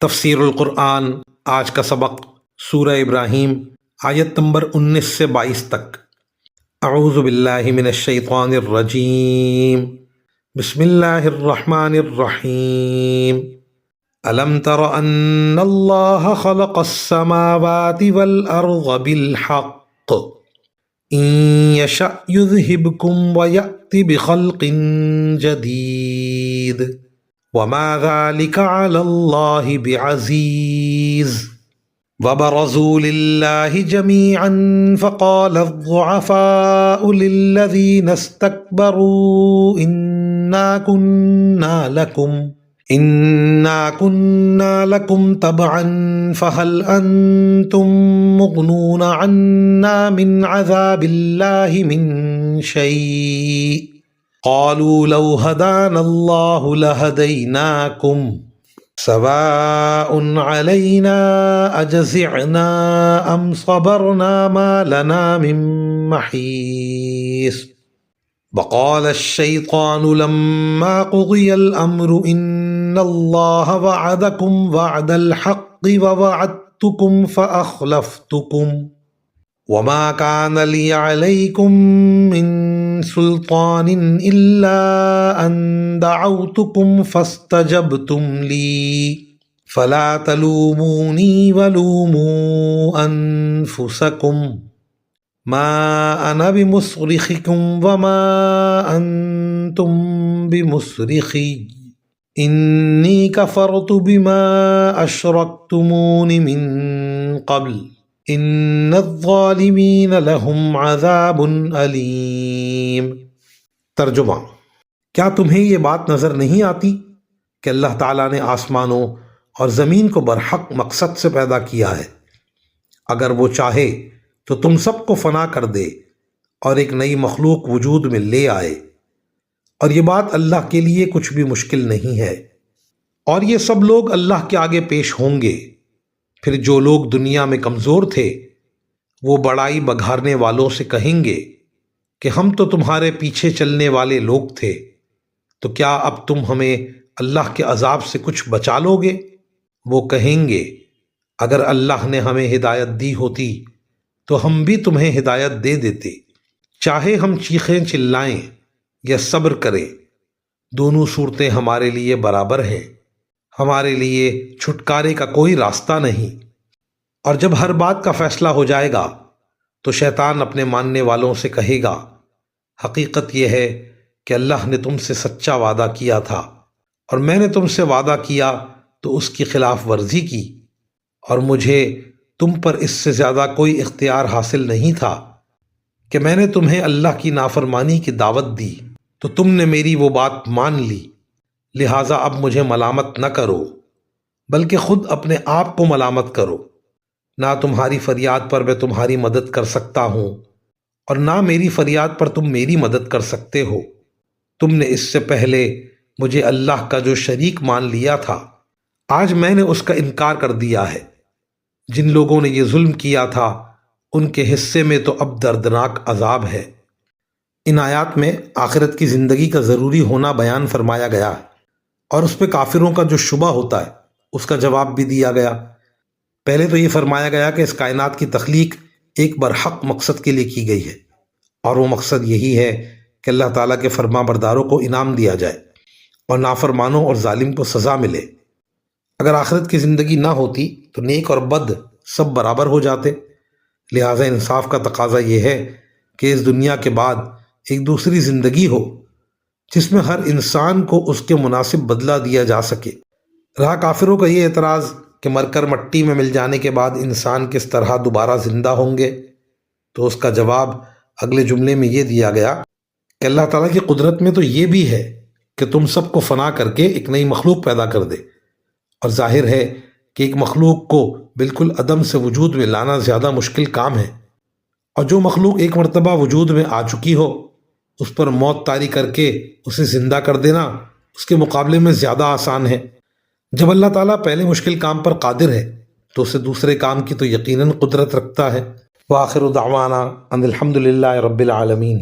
تفسیر القرآن آج کا سبق سورہ ابراہیم آیت نمبر 19 سے 22 تک۔ اعوذ باللہ من الشیطان الرجیم، بسم اللہ الرحمن الرحیم۔ الم تر ان اللہ خلق السماوات والارض بالحق ان یشأ یذہبکم ویأت بخلق جدید وما ذلك على الله بعزيز وبرزوا لله جميعا فقال الضعفاء للذين استكبروا إنا كنا لكم تبعا فهل أنتم مغنون عنا من عذاب الله من شيء قالوا لو هدانا الله لهديناكم سواء علينا أجزعنا أم صبرنا ما لنا من محيص وقال الشيطان لما قضي الأمر إن الله وعدكم وعد الحق ووعدتكم فأخلفتكم وما كان لي عليكم من سلطان إلا أن دعوتكم فاستجبتم لي فلا تلوموني ولوموا أنفسكم ما أنا بمصرخكم وما أنتم بمصرخي إني كفرت بما أشركتمون من قبل ان الظالمین لهم عذاب علیم۔ ترجمہ: کیا تمہیں یہ بات نظر نہیں آتی کہ اللہ تعالیٰ نے آسمانوں اور زمین کو برحق مقصد سے پیدا کیا ہے؟ اگر وہ چاہے تو تم سب کو فنا کر دے اور ایک نئی مخلوق وجود میں لے آئے، اور یہ بات اللہ کے لیے کچھ بھی مشکل نہیں ہے، اور یہ سب لوگ اللہ کے آگے پیش ہوں گے۔ پھر جو لوگ دنیا میں کمزور تھے وہ بڑائی بگھارنے والوں سے کہیں گے کہ ہم تو تمہارے پیچھے چلنے والے لوگ تھے، تو کیا اب تم ہمیں اللہ کے عذاب سے کچھ بچا لو گے؟ وہ کہیں گے اگر اللہ نے ہمیں ہدایت دی ہوتی تو ہم بھی تمہیں ہدایت دے دیتے، چاہے ہم چیخیں چلائیں یا صبر کریں، دونوں صورتیں ہمارے لیے برابر ہیں، ہمارے لیے چھٹکارے کا کوئی راستہ نہیں۔ اور جب ہر بات کا فیصلہ ہو جائے گا تو شیطان اپنے ماننے والوں سے کہے گا، حقیقت یہ ہے کہ اللہ نے تم سے سچا وعدہ کیا تھا اور میں نے تم سے وعدہ کیا تو اس کی خلاف ورزی کی، اور مجھے تم پر اس سے زیادہ کوئی اختیار حاصل نہیں تھا کہ میں نے تمہیں اللہ کی نافرمانی کی دعوت دی تو تم نے میری وہ بات مان لی، لہٰذا اب مجھے ملامت نہ کرو بلکہ خود اپنے آپ کو ملامت کرو۔ نہ تمہاری فریاد پر میں تمہاری مدد کر سکتا ہوں اور نہ میری فریاد پر تم میری مدد کر سکتے ہو۔ تم نے اس سے پہلے مجھے اللہ کا جو شریک مان لیا تھا، آج میں نے اس کا انکار کر دیا ہے۔ جن لوگوں نے یہ ظلم کیا تھا ان کے حصے میں تو اب دردناک عذاب ہے۔ ان آیات میں آخرت کی زندگی کا ضروری ہونا بیان فرمایا گیا ہے، اور اس پہ کافروں کا جو شبہ ہوتا ہے اس کا جواب بھی دیا گیا۔ پہلے تو یہ فرمایا گیا کہ اس کائنات کی تخلیق ایک برحق مقصد کے لیے کی گئی ہے، اور وہ مقصد یہی ہے کہ اللہ تعالیٰ کے فرما برداروں کو انعام دیا جائے اور نافرمانوں اور ظالم کو سزا ملے۔ اگر آخرت کی زندگی نہ ہوتی تو نیک اور بد سب برابر ہو جاتے، لہٰذا انصاف کا تقاضا یہ ہے کہ اس دنیا کے بعد ایک دوسری زندگی ہو جس میں ہر انسان کو اس کے مناسب بدلہ دیا جا سکے۔ رہا کافروں کا یہ اعتراض کہ مر کر مٹی میں مل جانے کے بعد انسان کس طرح دوبارہ زندہ ہوں گے، تو اس کا جواب اگلے جملے میں یہ دیا گیا کہ اللہ تعالیٰ کی قدرت میں تو یہ بھی ہے کہ تم سب کو فنا کر کے ایک نئی مخلوق پیدا کر دے، اور ظاہر ہے کہ ایک مخلوق کو بالکل عدم سے وجود میں لانا زیادہ مشکل کام ہے، اور جو مخلوق ایک مرتبہ وجود میں آ چکی ہو اس پر موت طاری کر کے اسے زندہ کر دینا اس کے مقابلے میں زیادہ آسان ہے۔ جب اللہ تعالیٰ پہلے مشکل کام پر قادر ہے تو اسے دوسرے کام کی تو یقیناً قدرت رکھتا ہے۔ وآخر دعوانا ان الحمد للہ رب العالمین۔